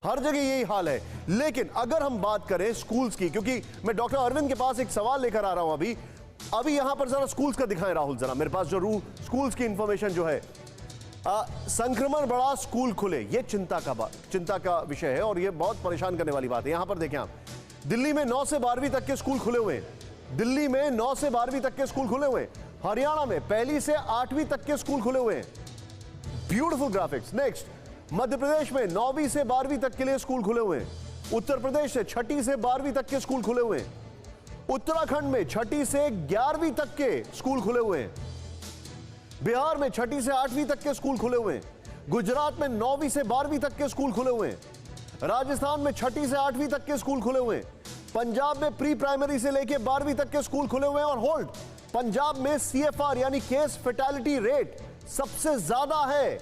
हर जगह यही हाल है। लेकिन अगर हम बात करें स्कूल्स की, क्योंकि मैं डॉक्टर अरविंद के पास एक सवाल लेकर आ रहा हूं अभी यहां पर जरा स्कूल्स का दिखाएं राहुल, जरा मेरे पास जो स्कूल्स की इंफॉर्मेशन जो है, संक्रमण बढ़ा, स्कूल खुले, ये चिंता का विषय है और ये बहुत परेशान करने वाली बात है। यहां पर देखें आप, दिल्ली में 9 से 12वीं तक के स्कूल खुले हुए हैं। दिल्ली में 9 से 12वीं तक के स्कूल खुले हुए हैं। हरियाणा में 1 से 8वीं तक के स्कूल खुले हुए हैं। Beautiful graphics. Next, Madhya Pradesh में 9वीं से 12वीं तक के लिए स्कूल खुले हुए हैं। उत्तर प्रदेश से 6ठी से 12वीं तक के स्कूल खुले हुए हैं। उत्तराखंड में 6ठी से 11वीं तक के स्कूल खुले हुए हैं। बिहार में 6ठी से 8वीं तक के स्कूल खुले हुए हैं। गुजरात में 9वीं से 12वीं तक के स्कूल खुले हुए हैं। राजस्थान में 6ठी से 8वीं तक के स्कूल खुले हुए हैं। पंजाब में प्री प्राइमरी से लेकर 12वीं तक के स्कूल खुले हुए हैं। और होल्ड, पंजाब में CFR यानी केस फैटेलिटी रेट सबसे ज्यादा है,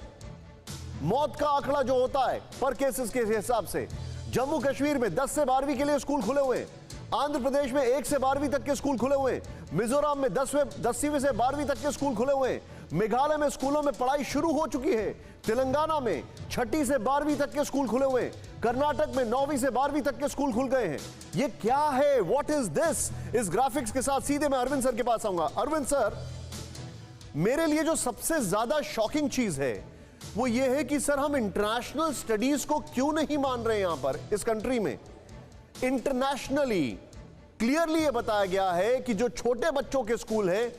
मौत का आंकड़ा जो होता है पर केसेस के हिसाब से। जम्मू कश्मीर में 10 से 12वीं के लिए स्कूल खुले हुए हैं। आंध्र प्रदेश में 1 से 12वीं तक के स्कूल खुले हुए हैं। मिजोरम में 10वीं से 12वीं तक के स्कूल खुले हुए हैं। मेघालय में स्कूलों में पढ़ाई शुरू हो चुकी है। तेलंगाना में 6ठी से 12वीं तक के स्कूल खुले हुए हैं। कर्नाटक में 9वीं से 12वीं तक के स्कूल खुल गए हैं। ये क्या है? What is this? इस ग्राफिक्स के साथ सीधे मैं अरविंद सर के पास आऊंगा। अरविंद सर, मेरे लिए जो सबसे ज्यादा शॉकिंग चीज है वो ये है कि सर, हम इंटरनेशनल स्टडीज को क्यों नहीं मान रहे? यहां पर इस कंट्री में इंटरनेशनली क्लियरली ये बताया गया है कि जो छोटे बच्चों के स्कूल हैं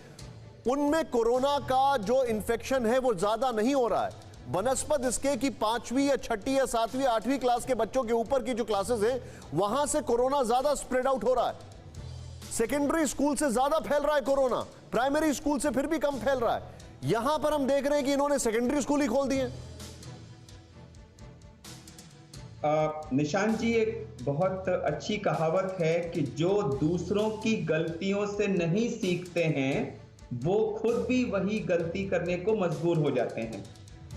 उनमें कोरोना का जो इन्फेक्शन है वो ज्यादा नहीं हो रहा है, बनस्पत इसके कि 5वीं या 6ठी या 7वीं 8वीं क्लास के बच्चों के ऊपर की जो क्लासेस हैं वहां से कोरोना ज्यादा स्प्रेड आउट हो रहा है। सेकेंडरी स्कूल से ज्यादा फैल रहा है कोरोना, प्राइमरी स्कूल से फिर भी कम फैल रहा है। यहां पर हम देख रहे हैं कि इन्होंने सेकेंडरी स्कूल ही खोल दिए। निशांत जी, एक बहुत अच्छी कहावत है कि जो दूसरों की गलतियों से नहीं सीखते हैं वो खुद भी वही गलती करने को मजबूर हो जाते हैं।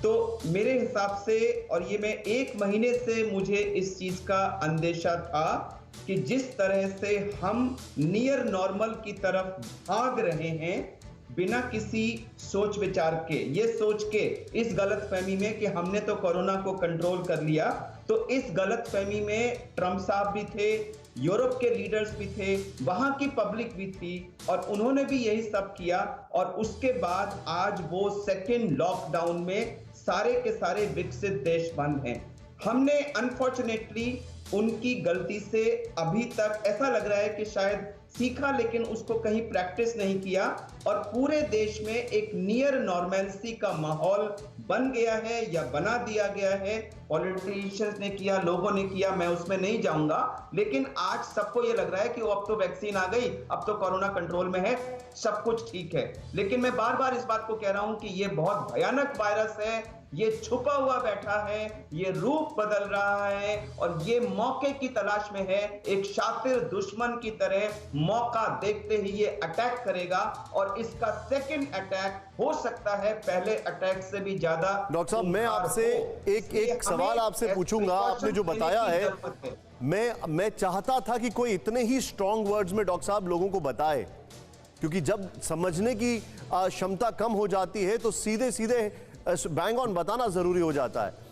तो मेरे हिसाब से, और ये मैं 1 महीने से मुझे इस चीज का अंदेशा था कि जिस तरह से हम नियर नॉर्मल की तरफ भाग रहे हैं बिना किसी सोच विचार के, ये सोच के, इस गलतफहमी में कि हमने तो कोरोना को कंट्रोल कर लिया, तो इस गलतफहमी में ट्रंप साहब भी थे, यूरोप के लीडर्स भी थे, वहां की पब्लिक भी थी और उन्होंने भी यही सब किया। और उसके बाद आज वो सेकेंड लॉकडाउन में सारे के सारे विकसित देश बंद हैं। हमने अनफॉर्चुनेटली उनकी गलती से अभी तक ऐसा लग रहा है कि शायद सीखा, लेकिन उसको कहीं प्रैक्टिस नहीं किया और पूरे देश में एक नियर नॉर्मलसी का माहौल बन गया है या बना दिया गया है। पॉलिटिशियंस ने किया, लोगों ने किया, मैं उसमें नहीं जाऊंगा, लेकिन आज सबको ये लग रहा है कि अब तो वैक्सीन आ गई, अब तो कोरोना कंट्रोल में है, सब कुछ ठीक है। लेकिन मैं बार बार इस बात को कह रहा हूं कि ये बहुत भयानक वायरस है, ये छुपा हुआ बैठा है, ये रूप बदल रहा है और ये मौके की तलाश में है। एक शातिर दुश्मन की तरह मौका देखते ही ये अटैक करेगा और इसका सेकंड अटैक हो सकता है पहले अटैक से भी ज्यादा। डॉक्टर साहब, मैं आपसे एक सवाल आपसे पूछूंगा। आपने जो बताया है, मैं चाहता था कि कोई इतने ही स्ट्रॉन्ग वर्ड्स में डॉक्टर साहब लोगों को बताए, क्योंकि जब समझने की क्षमता कम हो जाती है तो सीधे सीधे बैंग ऑन बताना जरूरी हो जाता है।